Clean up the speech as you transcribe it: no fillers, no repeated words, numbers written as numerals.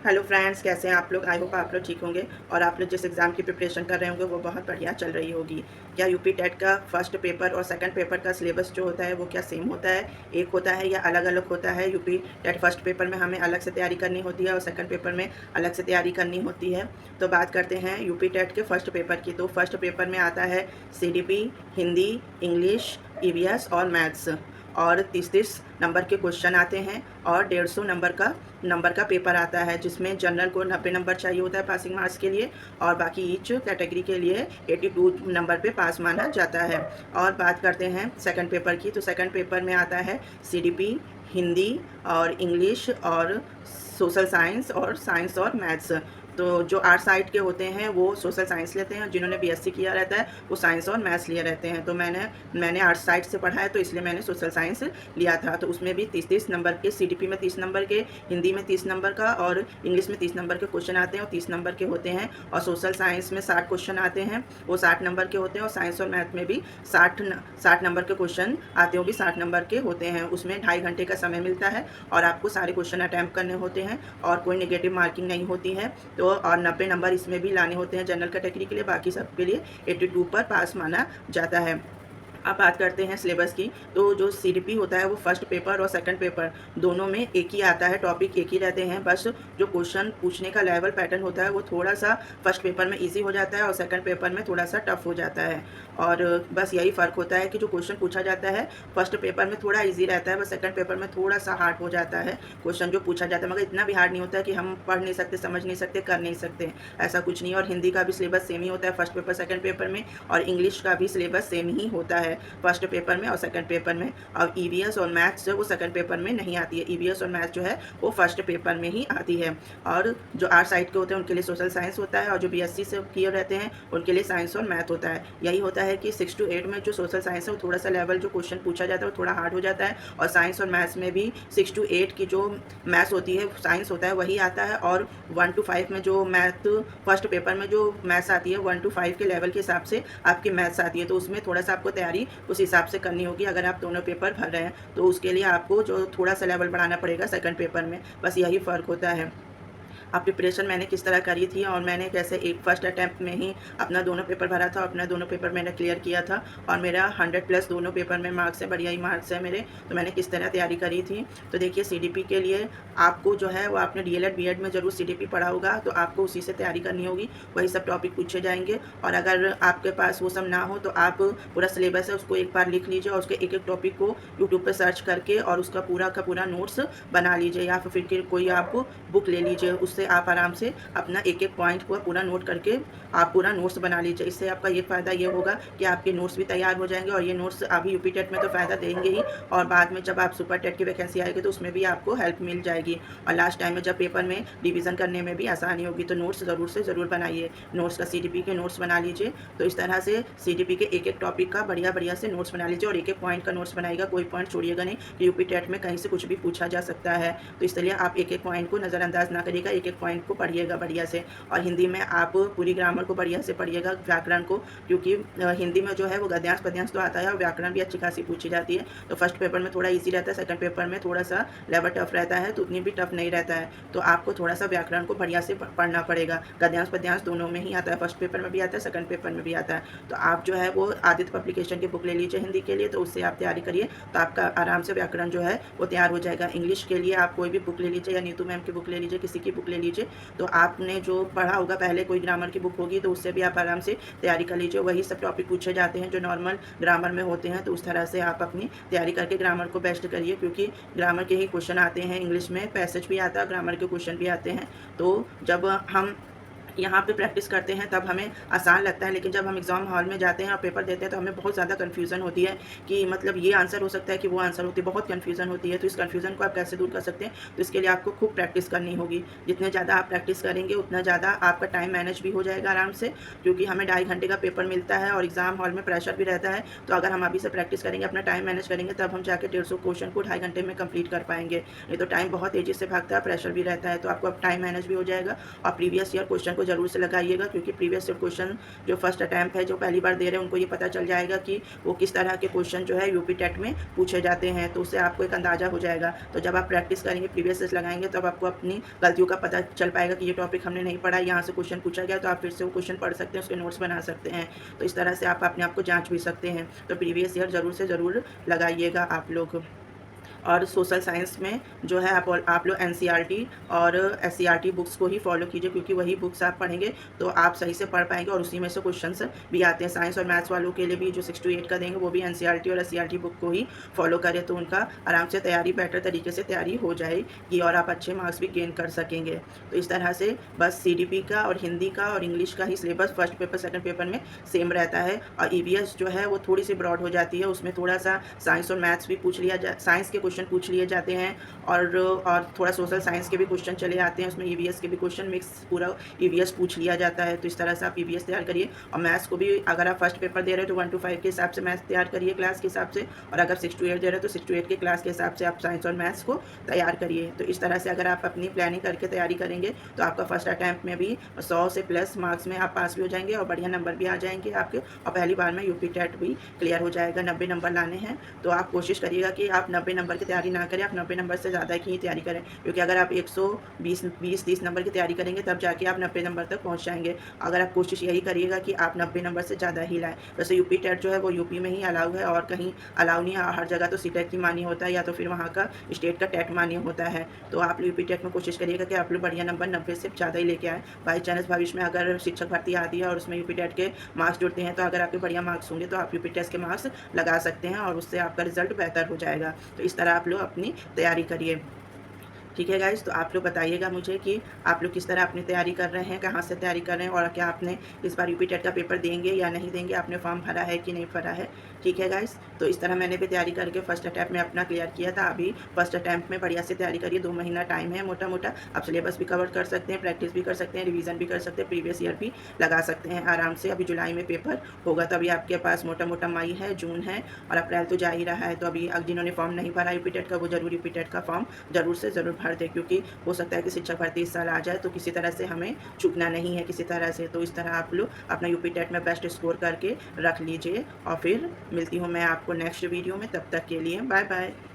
Hello friends, कैसे हैं आप लोग। आई होप आप लोग ठीक होंगे और आप लोग जिस एग्ज़ाम की प्रिपरेशन कर रहे होंगे वो बहुत बढ़िया चल रही होगी। क्या यूपी टेट का फर्स्ट पेपर और सेकंड पेपर का सिलेबस जो होता है वो क्या सेम होता है, एक होता है या अलग अलग होता है। यूपी टेट फर्स्ट पेपर में हमें अलग से तैयारी करनी होती है और सेकंड पेपर में अलग से तैयारी करनी होती है। तो बात करते हैं यूपी टेट के फर्स्ट पेपर की। तो फर्स्ट पेपर में आता है सीडीपी, हिंदी, इंग्लिश, ईवीएस और मैथ्स, और 30-30 नंबर के क्वेश्चन आते हैं और 150 नंबर का पेपर आता है, जिसमें जनरल को 90 नंबर चाहिए होता है पासिंग मार्क्स के लिए, और बाकी ईच कैटेगरी के लिए 82 नंबर पे पास माना जाता है। और बात करते हैं सेकंड पेपर की। तो सेकंड पेपर में आता है सीडीपी, हिंदी और इंग्लिश और सोशल साइंस और साइंस और मैथ्स। तो जो आर्ट साइड के होते हैं वो सोशल साइंस लेते हैं, जिन्होंने बीएससी किया रहता है वो साइंस और मैथ्स लिए रहते हैं। तो मैंने आर्ट साइड से पढ़ा है तो इसलिए मैंने सोशल साइंस लिया था। तो उसमें भी 30-30 नंबर के, सीडीपी में 30 नंबर के, हिंदी में 30 नंबर का और इंग्लिश में 30 नंबर के क्वेश्चन आते हैं और 30 नंबर के होते हैं। और सोशल साइंस में 60 क्वेश्चन आते हैं, वो 60 नंबर के होते हैं। और साइंस और मैथ में भी 60 नंबर के क्वेश्चन आते हैं, वो भी 60 नंबर के होते हैं। उसमें 2.5 घंटे का समय मिलता है और आपको सारे क्वेश्चन अटैम्प्ट करने होते हैं और कोई नेगेटिव मार्किंग नहीं होती है। तो और 90 नंबर इसमें भी लाने होते हैं जनरल कैटेगरी के लिए, बाकी सबके लिए 82 पर पास माना जाता है। अब बात करते हैं सिलेबस की। तो जो सीडीपी होता है वो फर्स्ट पेपर और सेकंड पेपर दोनों में एक ही आता है, टॉपिक एक ही रहते हैं। बस जो क्वेश्चन पूछने का लेवल पैटर्न होता है वो थोड़ा सा फर्स्ट पेपर में इजी हो जाता है और सेकंड पेपर में थोड़ा सा टफ हो जाता है। और बस यही फ़र्क होता है कि जो क्वेश्चन पूछा जाता है फर्स्ट पेपर में थोड़ा ईजी रहता है, बस सेकंड पेपर में थोड़ा सा हार्ड हो जाता है क्वेश्चन जो पूछा जाता है। मगर इतना भी हार्ड नहीं होता है कि हम पढ़ नहीं सकते, समझ नहीं सकते, कर नहीं सकते, ऐसा कुछ नहीं। और हिंदी का भी सिलेबस सेम ही होता है फर्स्ट पेपर सेकंड पेपर में, और इंग्लिश का भी सिलेबस सेम ही होता है फर्स्ट पेपर में और सेकंड पेपर में। और ईवीएस और मैथ्स जो वो सेकंड पेपर में नहीं आती है, ईवीएस और मैथ्स जो है वो फर्स्ट पेपर में ही आती है। और जो आर्ट साइड के होते हैं उनके लिए सोशल साइंस होता है, और जो बीएससी से किए रहते हैं उनके लिए साइंस और मैथ होता है। यही होता है कि 6 to 8 में जो सोशल साइंस है वो थोड़ा सा लेवल जो क्वेश्चन पूछा जाता है वो थोड़ा हार्ड हो जाता है, और साइंस और मैथ्स में भी 6 to 8 की जो मैथ्स होती है, साइंस होता है वही आता है। और 1 to 5 में जो मैथ फर्स्ट पेपर में जो मैथ्स आती है 1 to 5 के लेवल के हिसाब से आपकी मैथ्स आती है। तो उसमें थोड़ा सा आपको तैयारी उस हिसाब से करनी होगी। अगर आप दोनों पेपर भर रहे हैं तो उसके लिए आपको जो थोड़ा सा लेवल बढ़ाना पड़ेगा सेकंड पेपर में, बस यही फ़र्क होता है। अब प्रिपरेशन मैंने किस तरह करी थी और मैंने कैसे एक फर्स्ट अटैम्प्ट में ही अपना दोनों पेपर भरा था, अपना दोनों पेपर मैंने क्लियर किया था और मेरा 100+ दोनों पेपर में मार्क्स है, बढ़िया ही मार्क्स है मेरे। तो मैंने किस तरह तैयारी करी थी। तो देखिए, सीडीपी के लिए आपको जो है वो आपने डीएलएड बीएड में ज़रूर सीडीपी पढ़ा होगा, तो आपको उसी से तैयारी करनी होगी, वही सब टॉपिक पूछे जाएंगे। और अगर आपके पास वो सब ना हो तो आप पूरा सिलेबस है उसको एक बार लिख लीजिए और उसके एक एक टॉपिक को यूट्यूब पर सर्च करके और उसका पूरा का पूरा नोट्स बना लीजिए, या फिर कोई आप बुक ले लीजिए, उससे आप आराम से अपना एक एक पॉइंट को पूरा नोट करके आप पूरा नोट्स बना लीजिए। इससे आपका ये फ़ायदा ये होगा कि आपके नोट्स भी तैयार हो जाएंगे, और ये नोट्स अभी यूपी टेट में तो फ़ायदा देंगे ही, और बाद में जब आप सुपर टेट की वैकेंसी आएगी तो उसमें भी आपको हेल्प मिल जाएगी, और लास्ट टाइम में जब पेपर में रिवीजन करने में भी आसानी होगी। तो नोट्स ज़रूर से ज़रूर बनाइए, नोट्स का सीडीपी के नोट्स बना लीजिए। तो इस तरह से सीडीपी के एक एक टॉपिक का बढ़िया बढ़िया से नोट्स बना लीजिए और एक एक पॉइंट का नोट्स बनाइएगा, कोई पॉइंट छोड़िएगा नहीं कि यूपी टेट में कहीं से कुछ भी पूछा जा सकता है। तो इसलिए आप एक एक पॉइंट को नज़रअंदाज ना करिएगा, एक एक पॉइंट को पढ़िएगा बढ़िया से। और हिंदी में आप पूरी ग्रामर को बढ़िया से पढ़िएगा, व्याकरण को, क्योंकि हिंदी में जो है वो गद्यांश पद्यांश तो आता है और व्याकरण भी अच्छी खासी पूछी जाती है। तो फर्स्ट पेपर में थोड़ा इजी रहता है, सेकंड पेपर में थोड़ा सा लेवल टफ रहता है, तो उतनी भी टफ नहीं रहता है। तो आपको थोड़ा सा व्याकरण को बढ़िया से पढ़ना पड़ेगा। गद्यांश पद्यांश दोनों में ही आता है, फर्स्ट पेपर में भी आता है, सेकंड पेपर में भी आता है। तो आप जो है वो आदित्य पब्लिकेशन की बुक ले लीजिए हिंदी के लिए, तो उससे आप तैयारी करिए, तो आपका आराम से व्याकरण जो है वो तैयार हो जाएगा। इंग्लिश के लिए आप कोई भी बुक ले लीजिए, या नीतू मैम की बुक ले लीजिए, किसी की बुक ले लीजिए। तो आपने जो पढ़ा होगा पहले, कोई ग्रामर की बुक होगी तो उससे भी आप आराम से तैयारी कर लीजिए, वही सब टॉपिक पूछे जाते हैं जो नॉर्मल ग्रामर में होते हैं। तो उस तरह से आप अपनी तैयारी करके ग्रामर को बेस्ट करिए, क्योंकि ग्रामर के ही क्वेश्चन आते हैं, इंग्लिश में पैसेज भी आता है, ग्रामर के क्वेश्चन भी आते हैं। तो जब हम यहाँ पे प्रैक्टिस करते हैं तब हमें आसान लगता है, लेकिन जब हम एग्ज़ाम हॉल में जाते हैं और पेपर देते हैं तो हमें बहुत ज़्यादा कन्फ्यूज़न होती है कि मतलब ये आंसर हो सकता है कि वो आंसर होती है, बहुत कन्फ्यूज़न होती है। तो इस कन्फ्यूज़न को आप कैसे दूर कर सकते हैं, तो इसके लिए आपको खूब प्रैक्टिस करनी होगी। जितने ज़्यादा आप प्रैक्टिस करेंगे उतना ज़्यादा आपका टाइम मैनेज भी हो जाएगा आराम से, क्योंकि हमें 2.5 घंटे का पेपर मिलता है और एग्ज़ाम हॉल में प्रेशर भी रहता है। तो अगर हम अभी से प्रैक्टिस करेंगे, अपना टाइम मैनेज करेंगे, तब हम जाके 150 क्वेश्चन को 2.5 घंटे में कंप्लीट कर पाएंगे। नहीं तो टाइम बहुत तेज़ी से भागता है, प्रेशर भी रहता है। तो आपको अब टाइम मैनेज भी हो जाएगा और प्रीवियस ईयर क्वेश्चन को को ज़रूर से लगाइएगा, क्योंकि प्रीवियस क्वेश्चन जो फर्स्ट अटैम्प्ट है, जो पहली बार दे रहे हैं, उनको ये पता चल जाएगा कि वो किस तरह के क्वेश्चन जो है यूपी टेट में पूछे जाते हैं, तो उससे आपको एक अंदाज़ा हो जाएगा। तो जब आप प्रैक्टिस करेंगे, प्रीवियस टेस्ट लगाएंगे, तब आपको अपनी गलतियों का पता चल पाएगा कि ये टॉपिक हमने नहीं पढ़ा, यहाँ से क्वेश्चन पूछा गया, तो आप फिर से वो क्वेश्चन पढ़ सकते हैं, उसके नोट्स बना सकते हैं। तो इस तरह से आप अपने आप को जाँच भी सकते हैं। तो प्रीवियस ईयर ज़रूर से ज़रूर लगाइएगा आप लोग। और सोशल साइंस में जो है आप लोग एनसीईआरटी और एससीईआरटी बुक्स को ही फॉलो कीजिए, क्योंकि वही बुक्स आप पढ़ेंगे तो आप सही से पढ़ पाएंगे और उसी में से क्वेश्चंस भी आते हैं। साइंस और मैथ्स वालों के लिए भी जो 6 to 8 का देंगे, वो भी एनसीईआरटी और एससीईआरटी बुक को ही फॉलो करें, तो उनका आराम से तैयारी बेटर तरीके से तैयारी हो जाएगी और आप अच्छे मार्क्स भी गेन कर सकेंगे। तो इस तरह से बस सीडीपी का और हिंदी का और इंग्लिश का ही syllabus first paper second paper में सेम रहता है, और ईवीएस जो है वो थोड़ी सी ब्रॉड हो जाती है, उसमें थोड़ा सा साइंस और मैथ्स भी पूछ लिया साइंस के क्वेश्चन पूछ लिए जाते हैं, और थोड़ा सोशल साइंस के भी क्वेश्चन चले आते हैं, उसमें ईवीएस के भी क्वेश्चन मिक्स पूरा ईवीएस पूछ लिया जाता है। तो इस तरह से आप ईवीएस तैयार करिए, और मैथ्स को भी अगर आप फर्स्ट पेपर दे रहे हो तो 1 to 5 के हिसाब से मैथ्स तैयार करिए क्लास के हिसाब से, और अगर 6 to 8 दे रहे हो तो 6 to 8 के क्लास के हिसाब से आप साइंस और मैथ्स को तैयार करिए। तो इस तरह से अगर आप अपनी प्लानिंग करके तैयारी करेंगे तो आपका फर्स्ट अटैम्प्ट में भी 100 से प्लस मार्क्स में आप पास भी हो जाएंगे और बढ़िया नंबर भी आ जाएंगे आपके, और पहली बार में यूपी टेट भी क्लियर हो जाएगा। 90 नंबर लाने हैं, तो आप कोशिश करिएगा कि आप 90 नंबर की तैयारी ना करें, आप 90 नंबर से ज़्यादा की तैयारी करें, क्योंकि अगर आप 120-30 नंबर की तैयारी करेंगे तब जाके आप 90 नंबर तक पहुंच जाएंगे। अगर आप कोशिश यही करिएगा कि आप 90 नंबर से ज़्यादा ही लाएं। वैसे यूपी टेट जो है वो यूपी में ही अलाउ है, और कहीं अलाउ नहीं है, हर जगह तो सीटेट की मान्य होता है या तो फिर वहाँ का स्टेट का टेट मान्य होता है। तो आप यूपी टेट में कोशिश करिएगा कि आप लोग बढ़िया नंबर 90 से ज़्यादा ही लेके आए। बाई चांस भविष्य में अगर शिक्षक भर्ती आती है और उसमें यूपी टेट के मार्क्स जुड़ते हैं, तो अगर आपके बढ़िया मार्क्स होंगे तो आप यूपी टेस्ट के मार्क्स लगा सकते हैं और उससे आपका रिजल्ट बेहतर हो जाएगा। तो इस तरह आप लोग अपनी तैयारी करिए। ठीक है गाइस, तो आप लोग बताइएगा मुझे कि आप लोग किस तरह अपनी तैयारी कर रहे हैं, कहाँ से तैयारी कर रहे हैं, और क्या आपने इस बार यूपी टेट का पेपर देंगे या नहीं देंगे, आपने फॉर्म भरा है कि नहीं भरा है। ठीक है गाइस, तो इस तरह मैंने भी तैयारी करके फर्स्ट अटैम्प्ट में अपना क्लियर किया था। अभी फर्स्ट अटैम्प्ट में बढ़िया से तैयारी करिए, 2 महीना टाइम है मोटा मोटा, आप सिलेबस भी कवर कर सकते हैं, प्रैक्टिस भी कर सकते हैं, रिवीजन भी कर सकते हैं, प्रीवियस ईयर भी लगा सकते हैं आराम से। अभी जुलाई में पेपर होगा, तो अभी आपके पास मोटा मोटा मई है, जून है और अप्रैल तो जा ही रहा है। तो अभी जिन्होंने फॉर्म नहीं भरा यूपी टेट का, वो जरूर यूपी टेट का फॉर्म जरूर से ज़रूर भर दे, क्योंकि हो सकता है कि शिक्षक भर्ती इस साल आ जाए, तो किसी तरह से हमें चूकना नहीं है किसी तरह से। तो इस तरह आप लोग अपना यूपी टेट में बेस्ट स्कोर करके रख लीजिए, और फिर मिलती हूँ मैं आपको नेक्स्ट वीडियो में। तब तक के लिए बाय बाय।